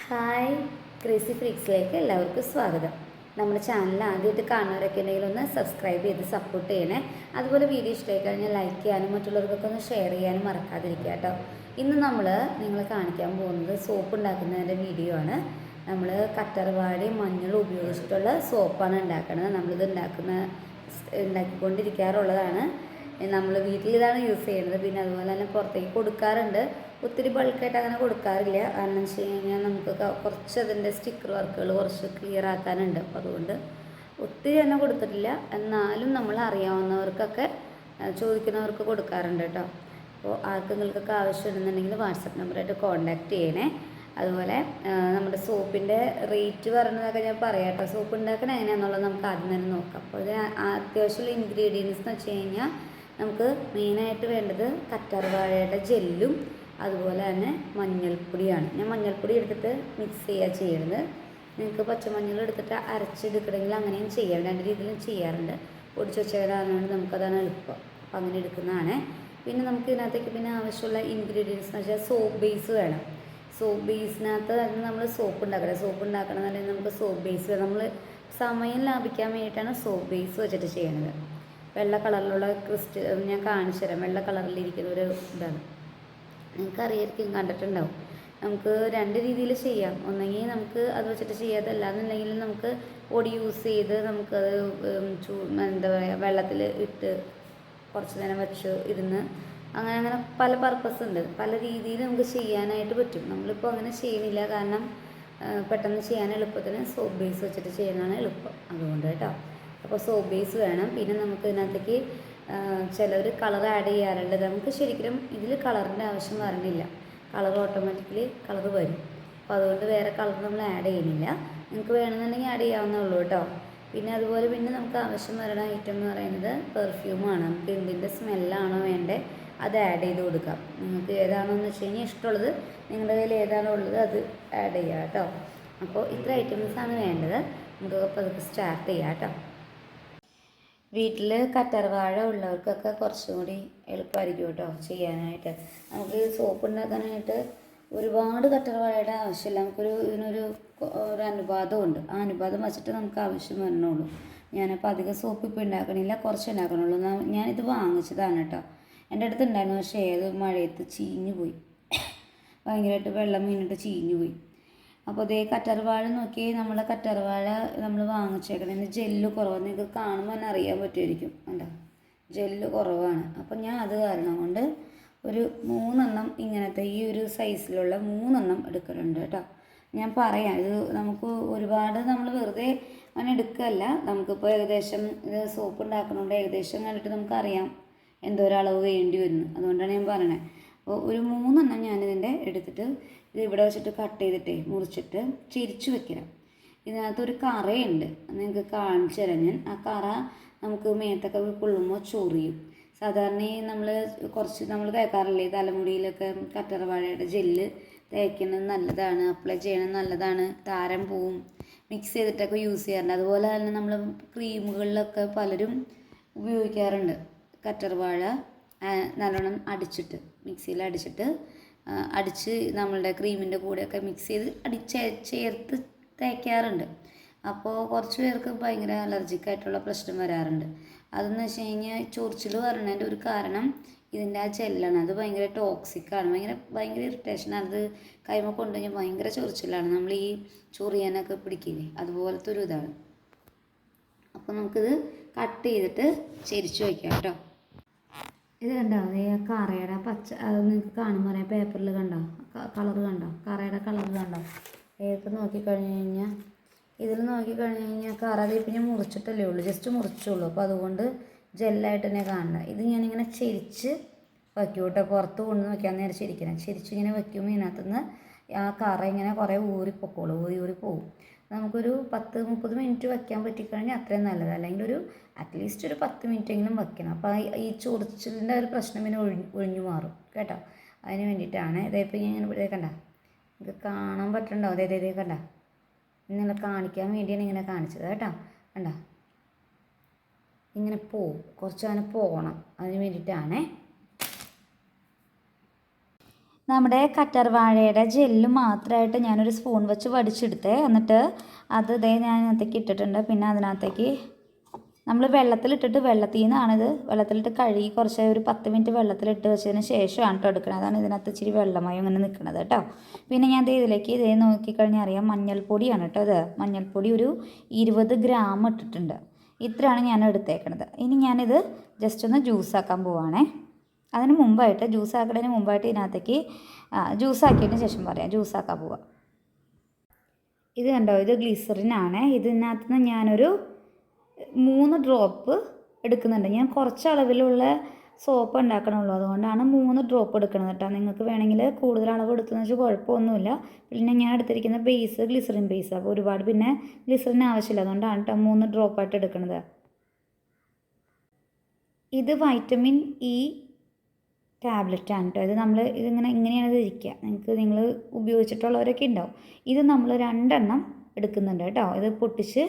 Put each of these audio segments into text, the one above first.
Hi, crazy ഫ്രീക്സിലേക്ക് എല്ലാവർക്കും സ്വാഗതം. നമ്മുടെ ചാനൽ ആദ്യമായിട്ട് കാണുന്നവരൊക്കെ ഉണ്ടെങ്കിൽ ഒന്ന് സബ്സ്ക്രൈബ് ചെയ്ത് സപ്പോർട്ട് ചെയ്യണേ. അതുപോലെ വീഡിയോ ഇഷ്ടമായി കഴിഞ്ഞാൽ ലൈക്ക് ചെയ്യാനും മറ്റുള്ളവർക്കൊക്കെ ഒന്ന് ഷെയർ ചെയ്യാനും മറക്കാതിരിക്കുക കേട്ടോ. ഇന്ന് നമ്മൾ നിങ്ങളെ കാണിക്കാൻ പോകുന്നത് സോപ്പ് ഉണ്ടാക്കുന്നതിൻ്റെ വീഡിയോ ആണ്. നമ്മൾ കറ്റർവാഴയും മഞ്ഞളും ഉപയോഗിച്ചിട്ടുള്ള സോപ്പാണ് ഉണ്ടാക്കുന്നത്. നമ്മളിത് ഉണ്ടാക്കിക്കൊണ്ടിരിക്കാറുള്ളതാണ്. നമ്മൾ വീട്ടിലിതാണ് യൂസ് ചെയ്യുന്നത്. പിന്നെ അതുപോലെ തന്നെ പുറത്തേക്ക് കൊടുക്കാറുണ്ട്. ഒത്തിരി ബൾക്കായിട്ട് അങ്ങനെ കൊടുക്കാറില്ല. കാരണം എന്ന് വെച്ച് കഴിഞ്ഞാൽ നമുക്ക് കുറച്ച് അതിൻ്റെ സ്റ്റിക്കർ വർക്കുകൾ കുറച്ച് ക്ലിയർ ആക്കാനുണ്ട്. അപ്പോൾ അതുകൊണ്ട് ഒത്തിരി തന്നെ കൊടുത്തിട്ടില്ല. എന്നാലും നമ്മൾ അറിയാവുന്നവർക്കൊക്കെ ചോദിക്കുന്നവർക്ക് കൊടുക്കാറുണ്ട് കേട്ടോ. അപ്പോൾ ആർക്കെങ്കിലുമൊക്കെ ആവശ്യമുണ്ടെന്നുണ്ടെങ്കിൽ വാട്സപ്പ് നമ്പറായിട്ട് കോൺടാക്റ്റ് ചെയ്യണേ. അതുപോലെ നമ്മുടെ സോപ്പിൻ്റെ റേറ്റ് പറയുന്നതൊക്കെ ഞാൻ പറയാം കേട്ടോ. സോപ്പ് ഉണ്ടാക്കണത് എങ്ങനെയാണെന്നുള്ളത് നമുക്ക് ആദ്യം തന്നെ നോക്കാം. അപ്പോൾ ഇത് അത്യാവശ്യമുള്ള ഇൻഗ്രീഡിയൻസ് എന്ന് വെച്ച് കഴിഞ്ഞാൽ നമുക്ക് മെയിനായിട്ട് വേണ്ടത് കറ്റാർവാഴയുടെ ജെല്ലും അതുപോലെ തന്നെ മഞ്ഞൾപ്പൊടിയാണ്. ഞാൻ മഞ്ഞൾപ്പൊടി എടുത്തിട്ട് മിക്സ് ചെയ്യുക ചെയ്യുന്നത്. നിങ്ങൾക്ക് പച്ചമഞ്ഞൾ എടുത്തിട്ട് അരച്ചെടുക്കണമെങ്കിൽ അങ്ങനെയും ചെയ്യാം. രണ്ട് രീതിയിലും ചെയ്യാറുണ്ട്. പൊടിച്ച് വെച്ചവരാണെങ്കിൽ നമുക്കതാണ് എളുപ്പം. അപ്പോൾ അങ്ങനെ എടുക്കുന്നതാണ്. പിന്നെ നമുക്ക് ഇതിനകത്തേക്ക് പിന്നെ ആവശ്യമുള്ള ഇൻഗ്രീഡിയൻസ് എന്ന് വെച്ചാൽ സോപ്പ് ബേസ് വേണം. സോപ്പ് ബേസിനകത്ത് നമ്മൾ സോപ്പ് ഉണ്ടാക്കണമെന്നുണ്ടെങ്കിൽ നമുക്ക് സോപ്പ് ബേസ് വേണം. നമ്മൾ സമയം ലാഭിക്കാൻ വേണ്ടിയിട്ടാണ് സോപ്പ് ബേസ് വെച്ചിട്ട് ചെയ്യണത്. വെള്ള കളറിലുള്ള ക്രിസ്റ്റൽ ഞാൻ കാണിച്ചു തരാം. വെള്ള കളറിലിരിക്കുന്ന ഒരു ഇതാണ്, നിങ്ങൾക്കറിയായിരിക്കും, കണ്ടിട്ടുണ്ടാവും. നമുക്ക് രണ്ട് രീതിയിൽ ചെയ്യാം. ഒന്നെങ്കിൽ നമുക്ക് അത് വെച്ചിട്ട് ചെയ്യാതല്ലാന്നുണ്ടെങ്കിൽ നമുക്ക് പൊടി യൂസ് ചെയ്ത് നമുക്കത് എന്താ പറയുക, വെള്ളത്തിൽ ഇട്ട് കുറച്ച് നേരം വെച്ച് ഇരുന്ന് അങ്ങനെ പല പർപ്പസ് ഉണ്ട്. പല രീതിയിൽ നമുക്ക് ചെയ്യാനായിട്ട് പറ്റും. നമ്മളിപ്പോൾ അങ്ങനെ ചെയ്യണില്ല. കാരണം പെട്ടെന്ന് ചെയ്യാൻ എളുപ്പത്തിന് സോപ്പ് ബേസ് വെച്ചിട്ട് ചെയ്യുന്നതാണ് എളുപ്പം. അതുകൊണ്ട് കേട്ടോ. അപ്പോൾ സോപ്പ് ബേസ് വേണം. പിന്നെ നമുക്ക് ഇതിനകത്തേക്ക് ചിലർ കളർ ആഡ് ചെയ്യാറുണ്ട്. നമുക്ക് ശരിക്കും ഇതിൽ കളറിൻ്റെ ആവശ്യം വരണില്ല. കളർ ഓട്ടോമാറ്റിക്കലി കളർ വരും. അപ്പോൾ അതുകൊണ്ട് വേറെ കളർ നമ്മൾ ആഡ് ചെയ്യുന്നില്ല. നിങ്ങൾക്ക് വേണമെന്നുണ്ടെങ്കിൽ ആഡ് ചെയ്യാവുന്നേ കേട്ടോ. പിന്നെ അതുപോലെ പിന്നെ നമുക്ക് ആവശ്യം വരുന്ന ഐറ്റം എന്ന് പറയുന്നത് പെർഫ്യൂമാണ്. നമുക്ക് എന്തിൻ്റെ സ്മെല്ലാണോ വേണ്ടത് അത് ആഡ് ചെയ്ത് കൊടുക്കാം. നിങ്ങൾക്ക് ഏതാണോ എന്ന് വെച്ച് കഴിഞ്ഞാൽ ഇഷ്ടമുള്ളത്, നിങ്ങളുടെ കയ്യിൽ ഏതാണോ ഉള്ളത് അത് ആഡ് ചെയ്യുക കേട്ടോ. അപ്പോൾ ഇത്ര ഐറ്റംസാണ് വേണ്ടത്. നമുക്ക് അപ്പോൾ അതൊക്കെ സ്റ്റാർട്ട് ചെയ്യാം കേട്ടോ. വീട്ടിൽ കറ്റാർവാഴ ഉള്ളവർക്കൊക്കെ കുറച്ചും കൂടി എളുപ്പമായിരിക്കും കേട്ടോ ചെയ്യാനായിട്ട്. നമുക്ക് സോപ്പ് ഉണ്ടാക്കാനായിട്ട് ഒരുപാട് കറ്റാർവാഴയുടെ ആവശ്യമില്ല. ഇതിനൊരു അനുപാതമുണ്ട്. ആ അനുപാതം വെച്ചിട്ട് നമുക്ക് ആവശ്യം വരണുള്ളൂ. ഞാനപ്പോൾ അധികം സോപ്പ് ഇപ്പോൾ ഉണ്ടാക്കണില്ല, കുറച്ച് ഉണ്ടാക്കണുള്ളൂ. ഞാനിത് വാങ്ങിച്ചതാണ് കേട്ടോ. എൻ്റെ അടുത്ത് ഉണ്ടായിരുന്നു, പക്ഷേ ഏത് മഴയത്ത് ചീഞ്ഞു പോയി. ഭയങ്കരമായിട്ട് വെള്ളം വീണിട്ട് ചീഞ്ഞു പോയി. അപ്പോൾ അതേ കറ്റാർവാഴ നോക്കി, നമ്മുടെ കറ്റാർവാഴ നമ്മൾ വാങ്ങിച്ചേക്കണതിന് ജെല്ല് കുറവാണ്. നിങ്ങൾക്ക് കാണുമ്പോൾ തന്നെ അറിയാൻ പറ്റുമായിരിക്കും. കണ്ടോ, ജെല്ല് കുറവാണ്. അപ്പം ഞാൻ അത് കാരണം കൊണ്ട് ഒരു 3 ഇങ്ങനത്തെ ഈ ഒരു സൈസിലുള്ള 3 എടുക്കലുണ്ട് കേട്ടോ. ഞാൻ പറയാം, ഇത് നമുക്ക് ഒരുപാട് നമ്മൾ വെറുതെ അങ്ങനെ എടുക്കുകയല്ല. നമുക്കിപ്പോൾ ഏകദേശം ഇത് സോപ്പ് ഉണ്ടാക്കണോണ്ട് ഏകദേശം കണ്ടിട്ട് നമുക്കറിയാം എന്തോരളവ് വേണ്ടി വരുന്നു. അതുകൊണ്ടാണ് ഞാൻ പറയണത്. അപ്പോൾ ഒരു 3 ഞാനിതിൻ്റെ എടുത്തിട്ട് ഇത് ഇവിടെ വെച്ചിട്ട് കട്ട് ചെയ്തിട്ടേ മുറിച്ചിട്ട് ചിരിച്ചു വെക്കണം. ഇതിനകത്തൊരു കറയുണ്ട്, നിങ്ങൾക്ക് കാണിച്ചു തരാം ഞാൻ. ആ കറ നമുക്ക് മേത്തൊക്കെ കൊള്ളുമ്പോൾ ചൊറിയും. സാധാരണ നമ്മൾ തേക്കാറില്ലേ തലമുടിയിലൊക്കെ കറ്റാർവാഴയുടെ ജെല്ല് തേക്കുന്നത് നല്ലതാണ്, അപ്ലൈ ചെയ്യണത് നല്ലതാണ്. താരം പോവും. മിക്സ് ചെയ്തിട്ടൊക്കെ യൂസ് ചെയ്യാറുണ്ട്. അതുപോലെ തന്നെ നമ്മൾ ക്രീമുകളിലൊക്കെ പലരും ഉപയോഗിക്കാറുണ്ട്. കറ്റാർവാഴ നല്ലോണം അടിച്ചിട്ട് മിക്സിയിൽ അടിച്ച് നമ്മളുടെ ക്രീമിൻ്റെ കൂടെയൊക്കെ മിക്സ് ചെയ്ത് ചേർത്ത് തേക്കാറുണ്ട്. അപ്പോൾ കുറച്ച് പേർക്ക് ഭയങ്കര അലർജിക്കായിട്ടുള്ള പ്രശ്നം വരാറുണ്ട്. അതെന്ന് വെച്ച് കഴിഞ്ഞാൽ ചൊറിച്ചിൽ വരണതിൻ്റെ ഒരു കാരണം ഇതിൻ്റെ ആ ജെല്ലാണ്. അത് ഭയങ്കര ടോക്സിക്കാണ്, ഭയങ്കര ഇറിറ്റേഷനാണ്. അത് കൈമ കൊണ്ടു കഴിഞ്ഞാൽ ഭയങ്കര ചൊറിച്ചിലാണ്. നമ്മൾ ഈ ചൊറിയാനൊക്കെ പിടിക്കില്ലേ, അതുപോലത്തെ ഒരു ഇതാണ്. അപ്പോൾ നമുക്കിത് കട്ട് ചെയ്തിട്ട് ചെരിച്ച് വയ്ക്കാം കേട്ടോ. ഇത് കണ്ടോ, അതേ കറയുടെ പച്ച, അത് നിങ്ങൾക്ക് കാണുമ്പോൾ അറിയാം. പേപ്പറിൽ കണ്ടോ കളർ കണ്ടോ, കറയുടെ കളർ കണ്ടോ. ഇതിൽ നോക്കിക്കഴിഞ്ഞ് കഴിഞ്ഞാൽ കറ ഇപ്പം ഞാൻ മുറിച്ചിട്ടല്ലേ ഉള്ളൂ, ജസ്റ്റ് മുറിച്ചുള്ളൂ. അപ്പോൾ അതുകൊണ്ട് ജെല്ലായിട്ട് തന്നെ കാണണം. ഇത് ഞാനിങ്ങനെ ചെരിച്ച് വയ്ക്കും കേട്ടോ. പുറത്ത് കൊണ്ടു വയ്ക്കാൻ നേരം ചെരിച്ച് ഇങ്ങനെ വയ്ക്കുമ്പോൾ ഇതിനകത്തുനിന്ന് ആ കറ ഇങ്ങനെ കുറേ ഊറിപ്പോക്കോളൂ, ഊരി പോകും. നമുക്കൊരു 10-30 മിനിറ്റ് വയ്ക്കാൻ പറ്റിക്കഴിഞ്ഞാൽ അത്രയും നല്ലത്. അല്ലെങ്കിൽ അറ്റ്ലീസ്റ്റ് ഒരു 10 മിനിറ്റെങ്കിലും വയ്ക്കണം. അപ്പോൾ ഈ ചൊറിച്ചിലിൻ്റെ ഒരു പ്രശ്നം പിന്നെ ഒഴിഞ്ഞു മാറും കേട്ടോ. അതിന് വേണ്ടിയിട്ടാണ്. ഇതേപ്പോൾ ഞാൻ ഇങ്ങനെ കണ്ട, ഇത് കാണാൻ പറ്റണ്ടോ? അതേ കണ്ട, ഇങ്ങനെ കാണിക്കാൻ വേണ്ടിയാണ് ഇങ്ങനെ കാണിച്ചത് കേട്ടോ. കണ്ട, ഇങ്ങനെ പോവും, കുറച്ച് അങ്ങനെ പോകണം. അതിന് വേണ്ടിയിട്ടാണേ. നമ്മുടെ കറ്റാർവാഴയുടെ ജെല്ല് മാത്രമായിട്ട് ഞാനൊരു സ്പൂൺ വെച്ച് വടിച്ചെടുത്തേ. എന്നിട്ട് അത് ഞാൻ അതിനകത്തേക്ക് ഇട്ടിട്ടുണ്ട്. പിന്നെ അതിനകത്തേക്ക് നമ്മൾ വെള്ളത്തിലിട്ടിട്ട്, വെള്ളത്തിൽ നിന്നാണിത്, വെള്ളത്തിലിട്ട് കഴുകി കുറച്ച് ഒരു 10 മിനിറ്റ് വെള്ളത്തിലിട്ട് വെച്ചതിന് ശേഷമാണ് കേട്ടോ എടുക്കുന്നത്. അതാണ് ഇതിനകത്ത് ഇച്ചിരി വെള്ളമായി ഇങ്ങനെ നിൽക്കുന്നത് കേട്ടോ. പിന്നെ ഞാൻ ഇതിലേക്ക് നോക്കിക്കഴിഞ്ഞാൽ അറിയാം, മഞ്ഞൾപ്പൊടിയാണ് കേട്ടോ ഇത്. മഞ്ഞൾപ്പൊടി ഒരു 20 ഗ്രാം ഇട്ടിട്ടുണ്ട്. ഇത്രയാണ് ഞാൻ എടുത്തേക്കണത്. ഇനി ഞാനിത് ജസ്റ്റ് ഒന്ന് ജ്യൂസാക്കാൻ പോവുകയാണേ. അതിന് മുമ്പായിട്ട്, ജ്യൂസാക്കുന്നതിന് മുമ്പായിട്ട് ഇതിനകത്തേക്ക് ജ്യൂസാക്കിയതിന് ശേഷം പറയാം, ജ്യൂസാക്കാൻ പോവാം. ഇത് കണ്ടോ, ഇത് ഗ്ലിസറിനാണ്. ഇതിനകത്ത് നിന്ന് ഞാനൊരു 3 ഡ്രോപ്പ് എടുക്കുന്നുണ്ട്. ഞാൻ കുറച്ച് അളവിലുള്ള സോപ്പ് ഉണ്ടാക്കണുള്ളൂ, അതുകൊണ്ടാണ് 3 ഡ്രോപ്പ് എടുക്കുന്നത് കേട്ടോ. നിങ്ങൾക്ക് വേണമെങ്കിൽ കൂടുതൽ അളവ് എടുത്തുമെന്ന് വെച്ചാൽ കുഴപ്പമൊന്നുമില്ല. പിന്നെ ഞാൻ എടുത്തിരിക്കുന്ന ബേസ് ഗ്ലിസറിൻ ബേസ്, അപ്പോൾ ഒരുപാട് പിന്നെ ഗ്ലിസറിൻ ആവശ്യമില്ല, അതുകൊണ്ടാണ് കേട്ടോ 3 ഡ്രോപ്പായിട്ട് എടുക്കുന്നത്. ഇത് വൈറ്റമിൻ ഇ ടാബ്ലറ്റാണ് കേട്ടോ. ഇത് ഇങ്ങനെയാണ് ഇത് ഇരിക്കുക. നിങ്ങൾ ഉപയോഗിച്ചിട്ടുള്ളവരൊക്കെ ഉണ്ടാവും. ഇത് നമ്മൾ 2 എണ്ണം എടുക്കുന്നുണ്ട് കേട്ടോ. ഇത് പൊട്ടിച്ച്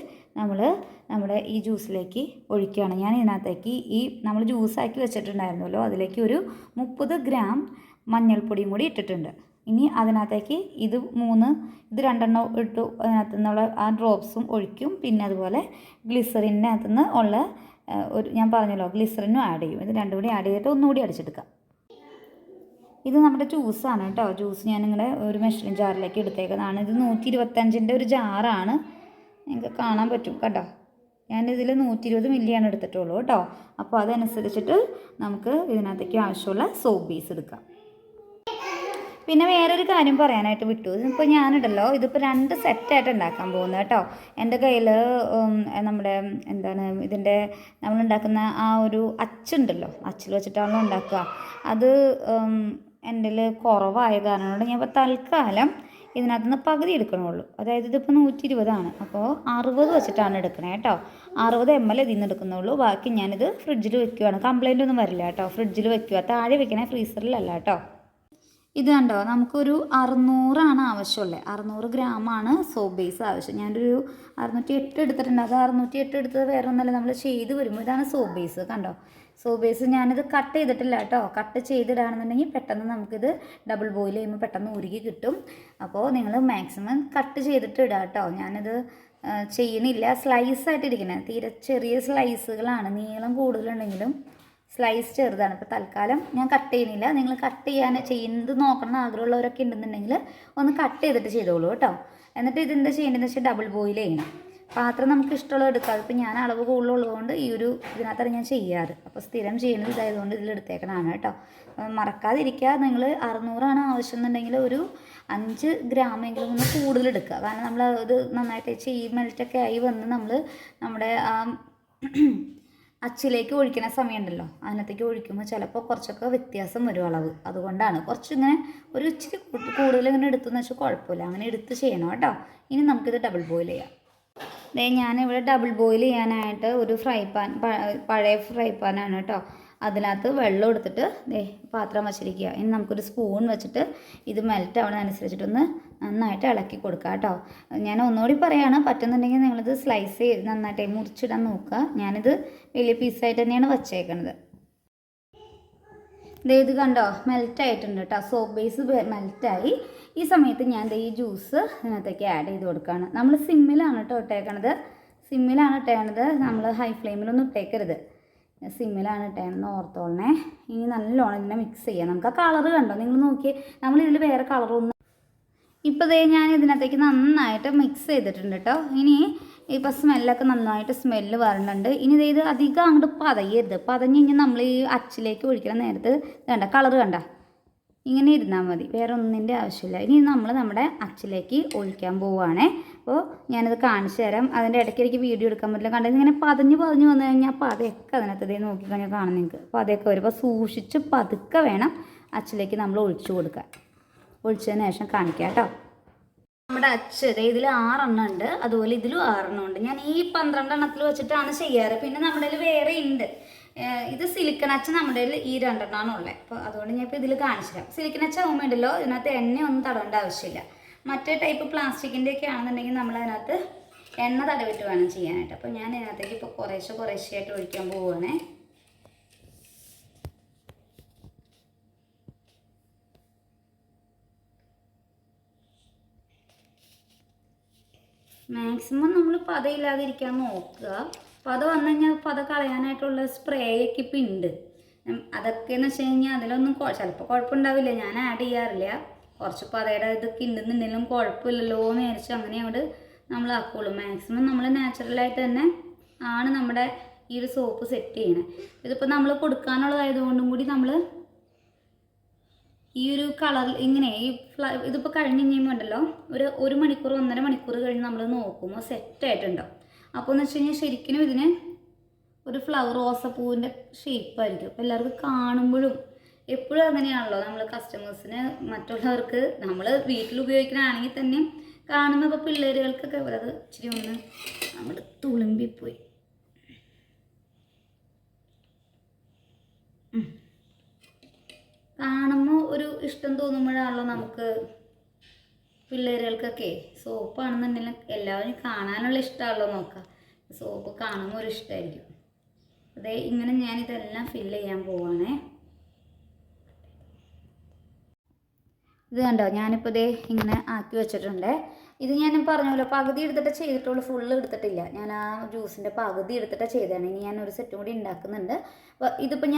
നമ്മുടെ ഈ ജ്യൂസിലേക്ക് ഒഴിക്കുകയാണ്. ഞാൻ ഇതിനകത്തേക്ക് നമ്മൾ ജ്യൂസാക്കി വെച്ചിട്ടുണ്ടായിരുന്നല്ലോ, അതിലേക്ക് ഒരു 30 ഗ്രാം മഞ്ഞൾപ്പൊടിയും കൂടി ഇട്ടിട്ടുണ്ട്. ഇനി അതിനകത്തേക്ക് ഇത് 2 എണ്ണം ഇട്ടു. അതിനകത്തു നിന്നുള്ള ആ ഡ്രോപ്സും ഒഴിക്കും. പിന്നെ അതുപോലെ ഗ്ലിസറിനകത്തു നിന്ന് ഉള്ള ഞാൻ പറഞ്ഞല്ലോ, ഗ്ലിസറിനും ആഡ് ചെയ്യും. ഇത് രണ്ടും കൂടി ആഡ് ചെയ്തിട്ട് ഒന്നുകൂടി അടിച്ചെടുക്കാം. ഇത് നമ്മുടെ ജ്യൂസാണ് കേട്ടോ. ജ്യൂസ് ഞാനിങ്ങനെ ഒരു മെഷറിംഗ് ജാറിലേക്ക് എടുത്തേക്കുന്നതാണ്. ഇത് 125-ൻ്റെ ഒരു ജാറാണ്. നിങ്ങൾക്ക് കാണാൻ പറ്റും കേട്ടോ. ഞാനിതിൽ 120 മില്ലിയാണ് എടുത്തിട്ടുള്ളൂ കേട്ടോ. അപ്പോൾ അതനുസരിച്ചിട്ട് നമുക്ക് ഇതിനകത്തേക്ക് ആവശ്യമുള്ള സോപ്പ് ബേസ് എടുക്കാം. പിന്നെ വേറൊരു കാര്യം പറയാനായിട്ട് വിട്ടു. ഇതിപ്പോൾ ഞാനിടല്ലോ, ഇതിപ്പോൾ 2 സെറ്റായിട്ട് ഉണ്ടാക്കാൻ പോകുന്നത് കേട്ടോ. എൻ്റെ കയ്യിൽ നമ്മുടെ ഇതിൻ്റെ നമ്മളുണ്ടാക്കുന്ന ആ ഒരു അച്ചുണ്ടല്ലോ, അച്ചിൽ വെച്ചിട്ടാണല്ലോ ഉണ്ടാക്കുക. അത് എൻ്റെ കുറവായ കാരണം കൊണ്ട് ഞാൻ ഇപ്പോൾ തൽക്കാലം ഇതിനകത്ത് നിന്ന് പകുതി എടുക്കണുള്ളൂ. അതായത് ഇതിപ്പോൾ 120 അപ്പോൾ 60 വെച്ചിട്ടാണ് എടുക്കണേ കേട്ടോ. 60 ml ഇതിൽ നിന്ന് എടുക്കുന്നുള്ളൂ. ബാക്കി ഞാനിത് ഫ്രിഡ്ജിൽ വെക്കുകയാണ്. കംപ്ലൈൻ്റ് ഒന്നും വരില്ല കേട്ടോ. ഫ്രിഡ്ജിൽ വെക്കുക, താഴെ വെക്കണേ, ഫ്രീസറിലല്ല കേട്ടോ. ഇത് കണ്ടോ, നമുക്കൊരു 600 ആവശ്യമുള്ളത്. 600 ഗ്രാമാണ് സോപ്പ് ബേസ് ആവശ്യം. ഞാനൊരു 608 എടുത്തിട്ടുണ്ട്. അത് 608 എടുത്തത് വേറെ ഒന്നല്ല, നമ്മൾ ചെയ്ത് വരുമ്പോൾ ഇതാണ് സോപ്പ് ബേസ്. കണ്ടോ, സോപ്പ് ബേസ് ഞാനിത് കട്ട് ചെയ്തിട്ടില്ല കേട്ടോ. കട്ട് ചെയ്തിടാണെന്നുണ്ടെങ്കിൽ പെട്ടെന്ന് നമുക്കിത് ഡബിൾ ബോയിൽ ചെയ്യുമ്പോൾ പെട്ടെന്ന് ഉരുകി കിട്ടും. അപ്പോൾ നിങ്ങൾ മാക്സിമം കട്ട് ചെയ്തിട്ട് ഇടുക കേട്ടോ. ഞാനിത് ചെയ്യണില്ല, സ്ലൈസായിട്ട് ഇരിക്കണേ. തീരെ ചെറിയ സ്ലൈസുകളാണ്. നീളം കൂടുതലുണ്ടെങ്കിലും സ്ലൈസ് ചെറുതാണ്. ഇപ്പോൾ തൽക്കാലം ഞാൻ കട്ട് ചെയ്യുന്നില്ല. നിങ്ങൾ കട്ട് ചെയ്യുന്നത് നോക്കണം ആഗ്രഹമുള്ളവരൊക്കെ ഉണ്ടെന്നുണ്ടെങ്കിൽ ഒന്ന് കട്ട് ചെയ്തിട്ട് ചെയ്തോളൂ കേട്ടോ. എന്നിട്ട് ഇതെന്താ ചെയ്യേണ്ടതെന്ന് വെച്ചാൽ ഡബിൾ ബോയിൽ ചെയ്യണം. പാത്രം നമുക്ക് ഇഷ്ടമുള്ളത് എടുക്കാം. ഇപ്പോൾ ഞാൻ അളവ് കൂടുതലുള്ളതുകൊണ്ട് ഇതിനകത്താണ് ഞാൻ ചെയ്യാറ്. അപ്പോൾ സ്ഥിരം ചെയ്യുന്നത് ഇതായതുകൊണ്ട് ഇതിലെടുത്തേക്കണതാണ് കേട്ടോ. മറക്കാതിരിക്കുക. നിങ്ങൾ 600 ആവശ്യം എന്നുണ്ടെങ്കിൽ ഒരു 5 ഗ്രാമെങ്കിലും ഒന്ന് കൂടുതൽ എടുക്കുക. കാരണം നമ്മൾ ഇത് നന്നായിട്ട് മെൽറ്റൊക്കെ ആയി വന്ന് നമ്മുടെ അച്ചിലേക്ക് ഒഴിക്കുന്ന സമയമുണ്ടല്ലോ, അതിനകത്തേക്ക് ഒഴിക്കുമ്പോൾ ചിലപ്പോൾ കുറച്ചൊക്കെ വ്യത്യാസം വരും അളവ്. അതുകൊണ്ടാണ് കുറച്ചിങ്ങനെ ഒരു ഇച്ചിരി കൂടുതൽ ഇങ്ങനെ എടുത്തെന്ന് വെച്ചാൽ കുഴപ്പമില്ല. അങ്ങനെ എടുത്ത് ചെയ്യണം കേട്ടോ. ഇനി നമുക്കിത് ഡബിൾ ബോയിൽ ചെയ്യാം. ഞാനിവിടെ ഡബിൾ ബോയിൽ ചെയ്യാനായിട്ട് ഒരു പഴയ ഫ്രൈ പാനാണ് കേട്ടോ. അതിനകത്ത് വെള്ളം എടുത്തിട്ട് പാത്രം വച്ചിരിക്കുക. ഇനി നമുക്കൊരു സ്പൂൺ വെച്ചിട്ട് ഇത് മെൽറ്റ് ആവുന്നതനുസരിച്ചിട്ടൊന്ന് നന്നായിട്ട് ഇളക്കി കൊടുക്കുക കേട്ടോ. ഞാൻ ഒന്നുകൂടി പറയുകയാണ്, പറ്റുന്നുണ്ടെങ്കിൽ നിങ്ങളിത് സ്ലൈസ് നന്നായിട്ട് മുറിച്ചിടാൻ നോക്കുക. ഞാനിത് വലിയ പീസായിട്ട് തന്നെയാണ് വച്ചേക്കണത്. ഇത് കണ്ടോ, മെൽറ്റായിട്ടുണ്ട് കേട്ടോ. സോപ്പ് ബേസ് മെൽറ്റായി. ഈ സമയത്ത് ഞാൻ ഈ ജ്യൂസ് ഇതിനകത്തേക്ക് ആഡ് ചെയ്ത് കൊടുക്കുകയാണ്. നമ്മൾ സിമ്മിലാണ് കേട്ടോ ഇട്ടേക്കണത്. നമ്മൾ ഹൈ ഫ്ലെയിമിലൊന്നും ഇട്ടേക്കരുത്. സിമ്മിലാണ് ഇട്ടേന്ന് ഓർത്തോളണേ. ഇനി നല്ലോണം ഇതിനെ മിക്സ് ചെയ്യാം. നമുക്ക് ആ കളറ് കണ്ടോ, നിങ്ങൾ നോക്കിയേ. നമ്മളിതിൽ വേറെ കളറൊന്നും ഇപ്പോൾ ഞാൻ ഇതിനകത്തേക്ക് നന്നായിട്ട് മിക്സ് ചെയ്തിട്ടുണ്ട് കേട്ടോ. ഇനി ഇപ്പോൾ സ്മെല്ലൊക്കെ നന്നായിട്ട് സ്മെല്ല് വരുന്നുണ്ട്. ഇനി ഇത് അധികം അങ്ങോട്ട് പതയരുത്. പതഞ്ഞ് കഴിഞ്ഞാൽ നമ്മൾ ഈ അച്ചിലേക്ക് ഒഴിക്കുന്ന നേരത്ത് കണ്ട കളറ് കണ്ട ഇങ്ങനെ ഇരുന്നാൽ മതി, വേറെ ഒന്നിൻ്റെ ആവശ്യമില്ല. ഇനി നമ്മൾ നമ്മുടെ അച്ചിലേക്ക് ഒഴിക്കാൻ പോവുകയാണേ. അപ്പോൾ ഞാനത് കാണിച്ചു തരാം. അതിൻ്റെ ഇടയ്ക്ക് വീഡിയോ എടുക്കാൻ പറ്റില്ല. കണ്ടത് ഇങ്ങനെ പതഞ്ഞ് വന്നു കഴിഞ്ഞാൽ പതയൊക്കെ അതിനകത്ത് നോക്കിക്കഴിഞ്ഞാൽ കാണാം നിങ്ങൾക്ക്. പതയൊക്കെ വരും. അപ്പോൾ സൂക്ഷിച്ച് പതുക്കെ വേണം അച്ചിലേക്ക് നമ്മൾ ഒഴിച്ചു കൊടുക്കാൻ. ഒഴിച്ചതിന് ശേഷം കാണിക്കാം കേട്ടോ. നമ്മുടെ അച്ച് ഇതിൽ 6 എണ്ണം ഉണ്ട്, അതുപോലെ ഇതിലും 6 എണ്ണം ഉണ്ട്. ഞാൻ ഈ 12 എണ്ണത്തിൽ വെച്ചിട്ടാണ് ചെയ്യാറ്. പിന്നെ നമ്മുടെ കയ്യിൽ വേറെ ഉണ്ട്. ഇത് സിലിക്കൺ അച്ച് നമ്മുടെ കയ്യിൽ ഈ 2 എണ്ണമാണ് ഉള്ളത്. അപ്പോൾ അതുകൊണ്ട് ഞാൻ ഇപ്പോൾ ഇതിൽ കാണിച്ചു തരാം. സിലിക്കൺ അച്ച് ആകുമ്പോൾ ഉണ്ടല്ലോ, ഇതിനകത്ത് എണ്ണയൊന്നും തടവേണ്ട ആവശ്യമില്ല. മറ്റേ ടൈപ്പ് പ്ലാസ്റ്റിക്കിൻ്റെ ഒക്കെ ആണെന്നുണ്ടെങ്കിൽ നമ്മളതിനകത്ത് എണ്ണ തടവിട്ട് വേണം ചെയ്യാനായിട്ട്. അപ്പോൾ ഞാൻ ഇതിനകത്തേക്ക് ഇപ്പോൾ കുറേശ്ശെയായിട്ട് ഒഴിക്കാൻ പോവുകയാണേ. മാക്സിമം നമ്മൾ പതയില്ലാതിരിക്കാൻ നോക്കുക. പത വന്നു കഴിഞ്ഞാൽ പത കളയാനായിട്ടുള്ള സ്പ്രേ ഒക്കെ ഇപ്പം ഉണ്ട്. അതൊക്കെയെന്ന് വെച്ച് കഴിഞ്ഞാൽ അതിലൊന്നും ചിലപ്പോൾ കുഴപ്പമുണ്ടാവില്ല, ഞാൻ ആഡ് ചെയ്യാറില്ല. കുറച്ച് പതയുടെ ഇതൊക്കെ ഉണ്ടെന്നുണ്ടെങ്കിലും കുഴപ്പമില്ലല്ലോ എന്ന് വിചാരിച്ചു അങ്ങനെ അങ്ങോട്ട് നമ്മൾ ആക്കുള്ളൂ. മാക്സിമം നമ്മൾ നാച്ചുറലായിട്ട് തന്നെ ആണ് നമ്മുടെ ഈ ഒരു സോപ്പ് സെറ്റ് ചെയ്യണേ. ഇതിപ്പോൾ നമ്മൾ കൊടുക്കാനുള്ളതായതുകൊണ്ടും കൂടി നമ്മൾ ഈ ഒരു കളർ ഇങ്ങനെ ഇതിപ്പോൾ കഴിഞ്ഞ് കഴിയുമ്പോൾ ഉണ്ടല്ലോ ഒരു മണിക്കൂർ 1.5 മണിക്കൂർ കഴിഞ്ഞ് നമ്മൾ നോക്കുമ്പോൾ സെറ്റായിട്ടുണ്ടാവും. അപ്പോൾ എന്ന് വെച്ച് കഴിഞ്ഞാൽ ശരിക്കും ഇതിന് ഒരു റോസപ്പൂവിൻ്റെ ഷേപ്പായിരിക്കും. അപ്പോൾ എല്ലാവർക്കും കാണുമ്പോഴും എപ്പോഴും അങ്ങനെയാണല്ലോ നമ്മൾ കസ്റ്റമേഴ്സിന് മറ്റുള്ളവർക്ക് നമ്മൾ വീട്ടിൽ ഉപയോഗിക്കണമെങ്കിൽ തന്നെ കാണുമ്പോൾ ഇപ്പോൾ പിള്ളേരുകൾക്കൊക്കെ അത് ഇച്ചിരി ഒന്ന് നമ്മൾ തുളുമ്പിപ്പോയി. കാണുമ്പോൾ ഒരു ഇഷ്ടം തോന്നുമ്പോഴാണല്ലോ നമുക്ക് പിള്ളേരുകൾക്കൊക്കെ സോപ്പാണെന്നുണ്ടെങ്കിലും എല്ലാവരും കാണാനുള്ള ഇഷ്ടമാണല്ലോ നോക്കാം. സോപ്പ് കാണുമ്പോൾ ഒരു ഇഷ്ടമായിരിക്കും. അതേ ഇങ്ങനെ ഞാനിതെല്ലാം ഫില്ല് ചെയ്യാൻ പോവാണേ. ഇത് കണ്ടോ, ഞാനിപ്പോൾ ഇതേ ഇങ്ങനെ ആക്കി വെച്ചിട്ടുണ്ട്. ഇത് ഞാൻ പറഞ്ഞല്ലോ പകുതി എടുത്തിട്ട് ചെയ്തിട്ടുള്ളൂ, ഫുള്ള് എടുത്തിട്ടില്ല. ഞാൻ ആ ജ്യൂസിൻ്റെ പകുതി എടുത്തിട്ട് ചെയ്തതാണ്. ഇനി ഞാൻ ഒരു സെറ്റും കൂടി ഉണ്ടാക്കുന്നുണ്ട്. അപ്പോൾ ഇതിപ്പോൾ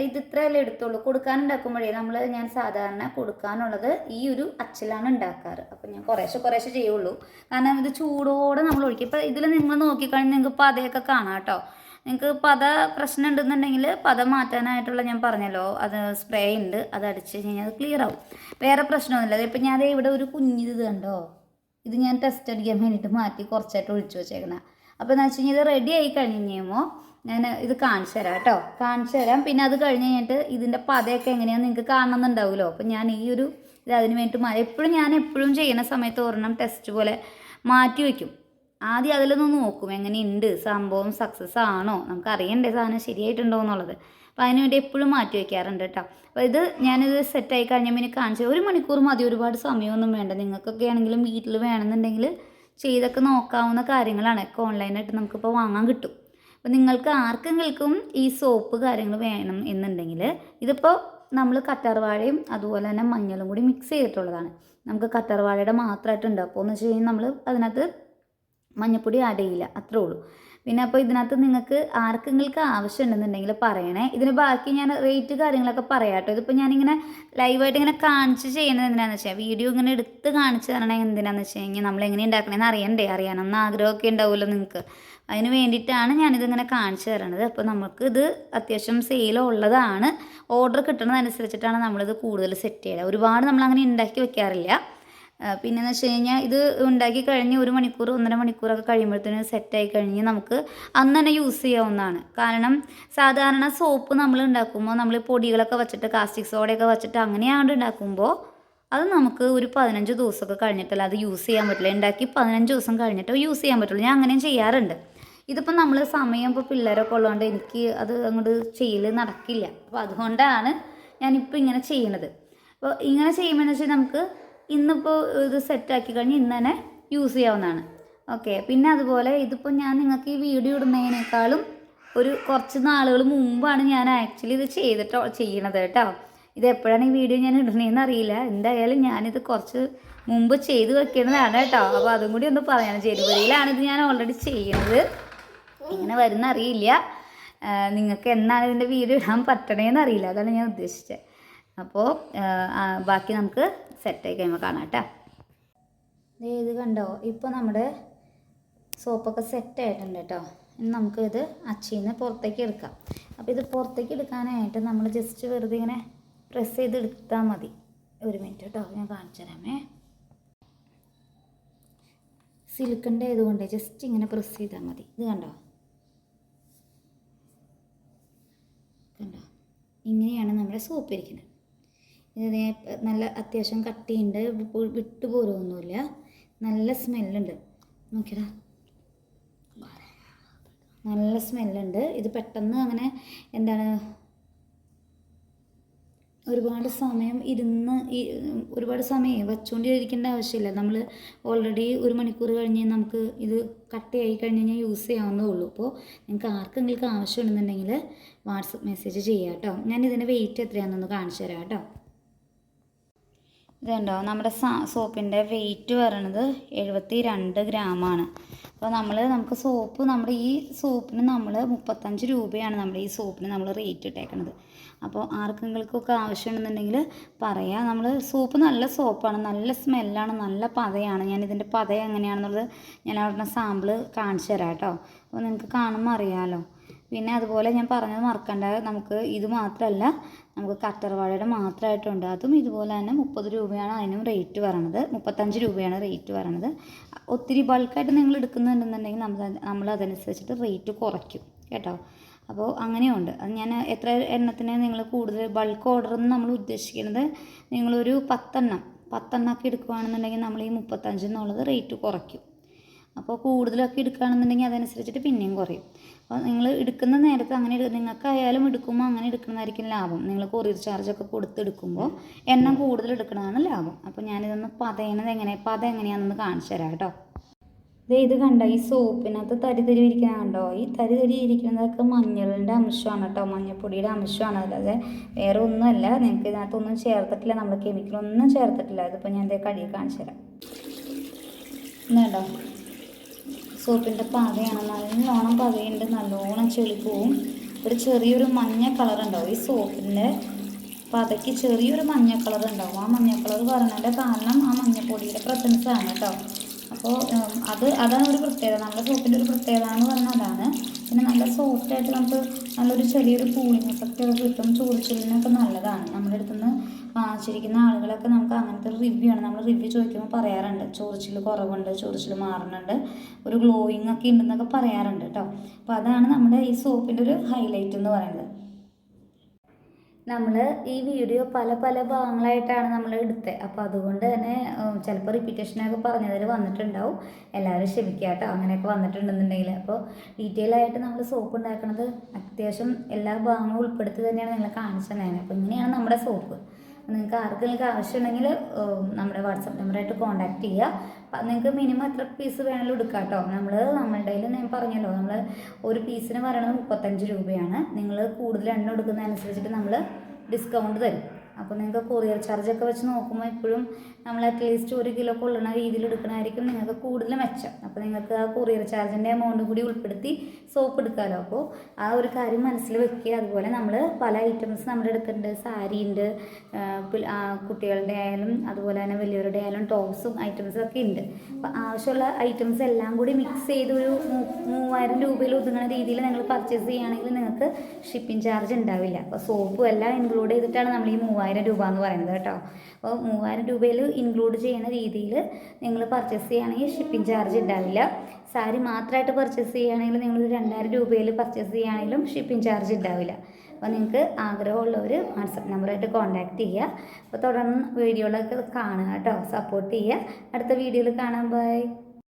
ഇത് ഇത്രയല്ലേ എടുത്തുള്ളൂ. കൊടുക്കാനുണ്ടാക്കുമ്പോഴേ ഞാൻ സാധാരണ കൊടുക്കാനുള്ളത് ഈ ഒരു അച്ചിലാണ് ഉണ്ടാക്കാറ്. അപ്പോൾ ഞാൻ കുറേശ്ശെ ചെയ്യുള്ളൂ. കാരണം ഇത് ചൂടോടെ നമ്മൾ ഒഴിക്കും. ഇപ്പോൾ ഇതിൽ നിങ്ങൾ നോക്കിക്കഴിഞ്ഞാൽ നിങ്ങൾക്ക് പതയൊക്കെ കാണാം കേട്ടോ. നിങ്ങൾക്ക് പത പ്രശ്നം ഉണ്ടെന്നുണ്ടെങ്കിൽ പത മാറ്റാനായിട്ടുള്ള ഞാൻ പറഞ്ഞല്ലോ അത് സ്പ്രേ ഉണ്ട്, അത് അടിച്ച് കഴിഞ്ഞാൽ അത് ക്ലിയർ ആവും. വേറെ പ്രശ്നമൊന്നുമില്ല. അതിപ്പോൾ ഞാൻ ഇവിടെ ഒരു കുഞ്ഞിത് കണ്ടോ, ഇത് ഞാൻ ടെസ്റ്റ് അടിക്കാൻ വേണ്ടിയിട്ട് മാറ്റി കുറച്ചായിട്ട് ഒഴിച്ചു വെച്ചേക്കണം. അപ്പോൾ എന്ന് വെച്ച് കഴിഞ്ഞാൽ ഇത് റെഡി ആയി കഴിഞ്ഞ് കഴിയുമ്പോൾ ഞാൻ ഇത് കാണിച്ചു തരാം കേട്ടോ, കാണിച്ചു തരാം. പിന്നെ അത് കഴിഞ്ഞ് കഴിഞ്ഞിട്ട് ഇതിൻ്റെ പതയൊക്കെ എങ്ങനെയാണെന്ന് നിങ്ങൾക്ക് കാണണമെന്നുണ്ടാവുമല്ലോ. അപ്പോൾ ഞാൻ ഈ ഒരു ഇത് അതിന് വേണ്ടിയിട്ട് ഞാൻ എപ്പോഴും ചെയ്യുന്ന സമയത്ത് ഒരെണ്ണം ടെസ്റ്റ് പോലെ മാറ്റി വയ്ക്കും. ആദ്യം അതിലൊന്ന് നോക്കും എങ്ങനെയുണ്ട് സംഭവം, സക്സസ് ആണോ, നമുക്ക് അറിയണ്ടേ സാധനം ശരിയായിട്ടുണ്ടോ എന്നുള്ളത്. അപ്പോൾ അതിന് വേണ്ടി എപ്പോഴും മാറ്റി വയ്ക്കാറുണ്ട് കേട്ടോ. അപ്പോൾ ഞാനിത് സെറ്റായി കഴിഞ്ഞാൽ പിന്നെ കാണിച്ചു 1 മണിക്കൂർ മതി, ഒരുപാട് സമയമൊന്നും വേണ്ട. നിങ്ങൾക്കൊക്കെ ആണെങ്കിലും വീട്ടിൽ വേണമെന്നുണ്ടെങ്കിൽ ചെയ്തൊക്കെ നോക്കാവുന്ന കാര്യങ്ങളാണ്. ഒക്കെ ഓൺലൈനായിട്ട് നമുക്കിപ്പോൾ വാങ്ങാൻ കിട്ടും. അപ്പോൾ നിങ്ങൾക്ക് ആർക്കെങ്കിലും ഈ സോപ്പ് കാര്യങ്ങൾ വേണം എന്നുണ്ടെങ്കിൽ ഇതിപ്പോൾ നമ്മൾ കറ്റാർവാഴയും അതുപോലെ തന്നെ മഞ്ഞളും കൂടി മിക്സ് ചെയ്തിട്ടുള്ളതാണ്. നമുക്ക് കറ്റാർവാഴയുടെ മാത്രമായിട്ടുണ്ട്. അപ്പോൾ എന്ന് വെച്ച് കഴിഞ്ഞാൽ നമ്മൾ അതിനകത്ത് മഞ്ഞൾപ്പൊടി ആഡ് ചെയ്യില്ല, അത്രേ ഉള്ളൂ. പിന്നെ അപ്പോൾ ഇതിനകത്ത് നിങ്ങൾക്ക് ആർക്കെങ്കിലും ആവശ്യമുണ്ടെന്നുണ്ടെങ്കിൽ പറയണേ. ഇതിന് ബാക്കി ഞാൻ റേറ്റ് കാര്യങ്ങളൊക്കെ പറയാം കേട്ടോ. ഇതിപ്പോൾ ഞാനിങ്ങനെ ലൈവായിട്ട് ഇങ്ങനെ കാണിച്ച് ചെയ്യണത് എന്തിനാണെന്ന് വെച്ചാൽ വീഡിയോ ഇങ്ങനെ എടുത്ത് കാണിച്ച് തരണേ എന്തിനാണെന്ന് വെച്ച് കഴിഞ്ഞാൽ നമ്മൾ എങ്ങനെ ഉണ്ടാക്കണമെന്ന് അറിയാനൊന്നും ആഗ്രഹമൊക്കെ ഉണ്ടാവുമല്ലോ നിങ്ങൾക്ക്. അതിന് വേണ്ടിയിട്ടാണ് ഞാനിതിങ്ങനെ കാണിച്ചു തരണത്. അപ്പോൾ നമുക്ക് ഇത് അത്യാവശ്യം സെയിലുള്ളതാണ്. ഓർഡർ കിട്ടുന്നതനുസരിച്ചിട്ടാണ് നമ്മളിത് കൂടുതൽ സെറ്റ് ചെയ്യുക. ഒരുപാട് നമ്മളങ്ങനെ ഉണ്ടാക്കി വെക്കാറില്ല. പിന്നെയെന്ന് വെച്ച് കഴിഞ്ഞാൽ ഇത് ഉണ്ടാക്കി കഴിഞ്ഞ് 1 മണിക്കൂർ 1.5 മണിക്കൂറൊക്കെ കഴിയുമ്പോഴത്തേനും സെറ്റായി കഴിഞ്ഞ് നമുക്ക് അന്ന് തന്നെ യൂസ് ചെയ്യാവുന്നതാണ്. കാരണം സാധാരണ സോപ്പ് നമ്മൾ ഉണ്ടാക്കുമ്പോൾ നമ്മൾ പൊടികളൊക്കെ വെച്ചിട്ട് കാസ്റ്റിക് സോഡയൊക്കെ വെച്ചിട്ട് അങ്ങനെയാണ്ട് ഉണ്ടാക്കുമ്പോൾ അത് നമുക്ക് ഒരു 15 ദിവസമൊക്കെ കഴിഞ്ഞിട്ടല്ല അത് യൂസ് ചെയ്യാൻ പറ്റില്ല. ഉണ്ടാക്കി 15 ദിവസം കഴിഞ്ഞിട്ട് യൂസ് ചെയ്യാൻ പറ്റുള്ളൂ. ഞാൻ അങ്ങനെയും ചെയ്യാറുണ്ട്. ഇതിപ്പോൾ നമ്മൾ സമയം ഇപ്പോൾ പിള്ളേരൊക്കെ ഉള്ളതുകൊണ്ട് എനിക്ക് അത് അങ്ങോട്ട് ചെയ്യൽ നടക്കില്ല. അപ്പോൾ അതുകൊണ്ടാണ് ഞാനിപ്പോൾ ഇങ്ങനെ ചെയ്യണത്. അപ്പോൾ ഇങ്ങനെ ചെയ്യുമ്പോൾ എന്ന് വെച്ചാൽ നമുക്ക് ഇന്നിപ്പോൾ ഇത് സെറ്റാക്കി കഴിഞ്ഞ് ഇന്ന് തന്നെ യൂസ് ചെയ്യാവുന്നതാണ്. ഓക്കെ. പിന്നെ അതുപോലെ ഇതിപ്പോൾ ഞാൻ നിങ്ങൾക്ക് ഈ വീഡിയോ ഇടുന്നതിനേക്കാളും കുറച്ച് നാളുകൾ മുമ്പാണ് ഞാൻ ആക്ച്വലി ഇത് ചെയ്യണത് കേട്ടോ. ഇത് എപ്പോഴാണ് ഈ വീഡിയോ ഞാൻ ഇടണേന്ന് അറിയില്ല. എന്തായാലും ഞാനിത് കുറച്ച് മുമ്പ് ചെയ്ത് വെക്കേണ്ടതാണ് കേട്ടോ. അപ്പോൾ അതും കൂടി ഒന്ന് പറയാം. ജനുവരിയിലാണ് ഇത് ഞാൻ ഓൾറെഡി ചെയ്യണത്. ഇങ്ങനെ വരുന്ന അറിയില്ല. നിങ്ങൾക്ക് എന്നാണ് ഇതിൻ്റെ വീഡിയോ ഇടാൻ പറ്റണേന്ന് അറിയില്ല. അതാണ് ഞാൻ ഉദ്ദേശിച്ചത്. അപ്പോൾ ബാക്കി നമുക്ക് സെറ്റായി കഴിയുമ്പോൾ കാണാം കേട്ടോ. ഇത് കണ്ടോ, ഇപ്പോൾ നമ്മുടെ സോപ്പൊക്കെ സെറ്റായിട്ടുണ്ട് കേട്ടോ. ഇനി നമുക്ക് ഇത് അച്ചിന്ന് പുറത്തേക്ക് എടുക്കാം. അപ്പോൾ ഇത് പുറത്തേക്ക് എടുക്കാനായിട്ട് നമ്മൾ ജസ്റ്റ് വെറുതെ ഇങ്ങനെ പ്രസ് ചെയ്ത് എടുത്താൽ മതി. 1 മിനിറ്റ് കേട്ടോ, ഞാൻ കാണിച്ചു തരാമേ. സിലിക്കൻ്റെ ആയതുകൊണ്ട് ജസ്റ്റ് ഇങ്ങനെ പ്രസ് ചെയ്താൽ മതി. ഇത് കണ്ടോ, ഇങ്ങനെയാണ് നമ്മുടെ സോപ്പ് ഇരിക്കുന്നത്. ഇത് നല്ല അത്യാവശ്യം കട്ടിയുണ്ട്, വിട്ടുപോരൊന്നുമില്ല, നല്ല സ്മെല്ലുണ്ട്. നോക്കിയടാ, നല്ല സ്മെല്ലുണ്ട്. ഇത് പെട്ടെന്ന് അങ്ങനെ ഒരുപാട് സമയം വച്ചുകൊണ്ടിരിക്കേണ്ട ആവശ്യമില്ല. നമ്മൾ ഓൾറെഡി 1 മണിക്കൂർ കഴിഞ്ഞ് നമുക്ക് ഇത് കട്ടയായി കഴിഞ്ഞ് കഴിഞ്ഞാൽ യൂസ് ചെയ്യാവുന്നേ ഉള്ളൂ. അപ്പോൾ നിങ്ങൾക്ക് ആർക്കെങ്കിലും ആവശ്യമുണ്ടെന്നുണ്ടെങ്കിൽ വാട്സപ്പ് മെസ്സേജ് ചെയ്യാം കേട്ടോ. ഞാൻ ഇതിൻ്റെ വെയിറ്റ് എത്രയാണെന്നൊന്ന് കാണിച്ചു തരാം കേട്ടോ. ഇതുണ്ടോ നമ്മുടെ സോപ്പിൻ്റെ വെയിറ്റ് പറയണത് 72 ഗ്രാമാണ്. അപ്പോൾ നമുക്ക് സോപ്പ് നമ്മുടെ ഈ സോപ്പിന് നമ്മൾ 35 രൂപയാണ് നമ്മുടെ ഈ സോപ്പിന് നമ്മൾ റേറ്റ് ഇട്ടേക്കുന്നത്. അപ്പോൾ ആർക്കെങ്കിലുമൊക്കെ ആവശ്യമുണ്ടെന്നുണ്ടെങ്കിൽ പറയാം. നമ്മൾ സോപ്പ് നല്ല സോപ്പാണ്, നല്ല സ്മെല്ലാണ്, നല്ല പതയാണ്. ഞാനിതിൻ്റെ പത എങ്ങനെയാണെന്നുള്ളത് ഞാൻ അവിടെ സാമ്പിൾ കാണിച്ചു തരാം കേട്ടോ. അപ്പോൾ നിങ്ങൾക്ക് കാണുമ്പോൾ അറിയാമല്ലോ. പിന്നെ അതുപോലെ ഞാൻ പറഞ്ഞത് മറക്കണ്ട, നമുക്ക് ഇത് മാത്രമല്ല, നമുക്ക് കറ്റർവാഴയുടെ മാത്രമായിട്ടുണ്ട്. അതും ഇതുപോലെ തന്നെ 30 രൂപയാണ് അതിനും റേറ്റ് പറയണത്, 35 രൂപയാണ് റേറ്റ് പറയണത്. ഒത്തിരി ബൾക്കായിട്ട് നിങ്ങൾ എടുക്കുന്നുണ്ടെന്നുണ്ടെങ്കിൽ നമ്മൾ അതനുസരിച്ചിട്ട് റേറ്റ് കുറയ്ക്കും കേട്ടോ. അപ്പോൾ അങ്ങനെയുണ്ട്. അത് ഞാൻ എത്ര എണ്ണത്തിന് നിങ്ങൾ കൂടുതൽ ബൾക്ക് ഓർഡർ എന്ന് നമ്മൾ ഉദ്ദേശിക്കുന്നത്, നിങ്ങളൊരു 10 എണ്ണമൊക്കെ എടുക്കുകയാണെന്നുണ്ടെങ്കിൽ നമ്മൾ ഈ 35 എന്നുള്ളത് റേറ്റ് കുറയ്ക്കും. അപ്പോൾ കൂടുതലൊക്കെ എടുക്കുകയാണെന്നുണ്ടെങ്കിൽ അതനുസരിച്ചിട്ട് പിന്നെയും കുറയും. അപ്പോൾ നിങ്ങൾ എടുക്കുന്ന നേരത്ത് അങ്ങനെ നിങ്ങൾക്കായാലും എടുക്കുമ്പോൾ അങ്ങനെ എടുക്കുന്നതായിരിക്കും ലാഭം. നിങ്ങൾ കൊറിയർ ചാർജൊക്കെ കൊടുത്തെടുക്കുമ്പോൾ എണ്ണം കൂടുതൽ എടുക്കുന്നതാണ് ലാഭം. അപ്പോൾ ഞാനിതൊന്ന് പത എങ്ങനെയാണെന്ന് കാണിച്ചു തരാം കേട്ടോ. ഇത് കണ്ടോ, ഈ സോപ്പിനകത്ത് തരി ഇരിക്കുന്ന കണ്ടോ, ഈ തരി ഇരിക്കുന്നതൊക്കെ മഞ്ഞളിൻ്റെ അംശമാണ് കേട്ടോ, മഞ്ഞൾപ്പൊടിയുടെ അംശമാണ്. അല്ലാതെ വേറെ ഒന്നുമല്ല. നിങ്ങൾക്ക് ഇതിനകത്തൊന്നും ചേർത്തിട്ടില്ല, നമ്മൾ കെമിക്കലൊന്നും ചേർത്തിട്ടില്ല. ഇതിപ്പോൾ ഞാൻ കടിയിൽ കാണിച്ചു തരാം. ഇതുണ്ടോ, സോപ്പിൻ്റെ പതയാണ്, നല്ലോണം പതയുണ്ട്, നല്ലോണം ചെളിപ്പോവും. ഒരു ചെറിയൊരു മഞ്ഞ കളർ ഉണ്ടാവും ഈ സോപ്പിൻ്റെ പതയ്ക്ക്, ചെറിയൊരു മഞ്ഞ കളർ ഉണ്ടാവും. ആ മഞ്ഞ കളർ പറഞ്ഞതിൻ്റെ കാരണം ആ മഞ്ഞപ്പൊടിയുടെ പ്രസൻസ് ആണ് കേട്ടോ. അപ്പോൾ അതാണ് ഒരു പ്രത്യേകത, നമ്മുടെ സോപ്പിൻ്റെ ഒരു പ്രത്യേകത എന്ന് പറഞ്ഞാൽ അതാണ്. പിന്നെ നല്ല സോഫ്റ്റായിട്ട് നമുക്ക് നല്ലൊരു ചെറിയൊരു കൂളിംഗ് എഫക്റ്റ് ഒക്കെ കിട്ടും. ചൊറിച്ചിലിനൊക്കെ നല്ലതാണ്. നമ്മുടെ അടുത്തുനിന്ന് വാങ്ങിച്ചിരിക്കുന്ന ആളുകളൊക്കെ നമുക്ക് അങ്ങനത്തെ ഒരു റിവ്യൂ ആണ്, നമ്മൾ റിവ്യൂ ചോദിക്കുമ്പോൾ പറയാറുണ്ട്, ചൊറിച്ചിൽ കുറവുണ്ട്, ചൊറിച്ചിൽ മാറുന്നുണ്ട്, ഒരു ഗ്ലോയിങ് ഒക്കെ ഉണ്ടെന്നൊക്കെ പറയാറുണ്ട് കേട്ടോ. അപ്പോൾ അതാണ് നമ്മുടെ ഈ സോപ്പിൻ്റെ ഒരു ഹൈലൈറ്റ് എന്ന് പറയുന്നത്. നമ്മൾ ഈ വീഡിയോ പല ഭാഗങ്ങളായിട്ടാണ് നമ്മൾ എടുത്തത്. അപ്പോൾ അതുകൊണ്ട് തന്നെ ചിലപ്പോൾ റിപ്പീറ്റേഷനൊക്കെ പറഞ്ഞതിൽ വന്നിട്ടുണ്ടാവും. എല്ലാവരും ക്ഷമിക്കുക കേട്ടോ, അങ്ങനെയൊക്കെ വന്നിട്ടുണ്ടെന്നുണ്ടെങ്കിൽ. അപ്പോൾ ഡീറ്റെയിൽ ആയിട്ട് നമ്മൾ സോപ്പ് ഉണ്ടാക്കുന്നത് അത്യാവശ്യം എല്ലാ ഭാഗങ്ങളും ഉൾപ്പെടുത്തി തന്നെയാണ് നിങ്ങളെ കാണിച്ചു തന്നെ. അപ്പോൾ ഇങ്ങനെയാണ് നമ്മുടെ സോപ്പ്. നിങ്ങൾക്ക് ആർക്കെങ്കിലും ആവശ്യമുണ്ടെങ്കിൽ നമ്മുടെ വാട്സപ്പ് നമ്പറായിട്ട് കോൺടാക്റ്റ് ചെയ്യുക. നിങ്ങൾക്ക് മിനിമം എത്ര പീസ് വേണമെങ്കിലും എടുക്കാം കേട്ടോ. നമ്മളുടെ കയ്യിൽ ഞാൻ പറഞ്ഞല്ലോ, നമ്മൾ ഒരു പീസിന് പറയണത് 35 രൂപയാണ്. നിങ്ങൾ കൂടുതൽ എണ്ണം എടുക്കുന്നതനുസരിച്ചിട്ട് നമ്മൾ ഡിസ്കൗണ്ട് തരും. അപ്പോൾ നിങ്ങൾക്ക് കൊറിയർ ചാർജൊക്കെ വെച്ച് നോക്കുമ്പോൾ ഇപ്പോഴും നമ്മൾ അറ്റ്ലീസ്റ്റ് 1 കിലോ കൊള്ളുന്ന രീതിയിൽ എടുക്കണമായിരിക്കും നിങ്ങൾക്ക് കൂടുതൽ മെച്ചം. അപ്പോൾ നിങ്ങൾക്ക് ആ കൊറിയർ ചാർജിൻ്റെ എമൗണ്ട് കൂടി ഉൾപ്പെടുത്തി സോപ്പ് എടുക്കാമല്ലോ. അപ്പോൾ ആ ഒരു കാര്യം മനസ്സിൽ വെക്കുക. അതുപോലെ നമ്മൾ പല ഐറ്റംസ് നമ്മുടെ എടുക്കുന്നുണ്ട്. സാരി ഉണ്ട്, കുട്ടികളുടെ ആയാലും അതുപോലെ തന്നെ വലിയവരുടെ ആയാലും ടോപ്സും ഐറ്റംസും ഒക്കെ ഉണ്ട്. അപ്പോൾ ആവശ്യമുള്ള ഐറ്റംസ് എല്ലാം കൂടി മിക്സ് ചെയ്ത് ഒരു 3000 രൂപയിൽ ഒതുങ്ങുന്ന രീതിയിൽ നിങ്ങൾ പർച്ചേസ് ചെയ്യുകയാണെങ്കിൽ നിങ്ങൾക്ക് ഷിപ്പിംഗ് ചാർജ് ഉണ്ടാവില്ല. അപ്പോൾ സോപ്പും എല്ലാം ഇൻക്ലൂഡ് ചെയ്തിട്ടാണ് നമ്മൾ ഈ 3000 രൂപ എന്ന് പറയുന്നത് കേട്ടോ. അപ്പോൾ 3000 രൂപയിൽ ഇൻക്ലൂഡ് ചെയ്യുന്ന രീതിയിൽ നിങ്ങൾ പർച്ചേസ് ചെയ്യുകയാണെങ്കിൽ ഷിപ്പിംഗ് ചാർജ് ഉണ്ടാവില്ല. സാരി മാത്രമായിട്ട് പർച്ചേസ് ചെയ്യുകയാണെങ്കിൽ നിങ്ങളൊരു 2000 രൂപയിൽ പർച്ചേസ് ചെയ്യുകയാണെങ്കിലും ഷിപ്പിംഗ് ചാർജ് ഉണ്ടാവില്ല. അപ്പോൾ നിങ്ങൾക്ക് ആഗ്രഹമുള്ളവർ വാട്സപ്പ് നമ്പറായിട്ട് കോൺടാക്റ്റ് ചെയ്യുക. അപ്പോൾ തുടർന്ന് വീഡിയോകളൊക്കെ കാണുക കേട്ടോ, സപ്പോർട്ട് ചെയ്യുക. അടുത്ത വീഡിയോയിൽ കാണാം. ബൈ.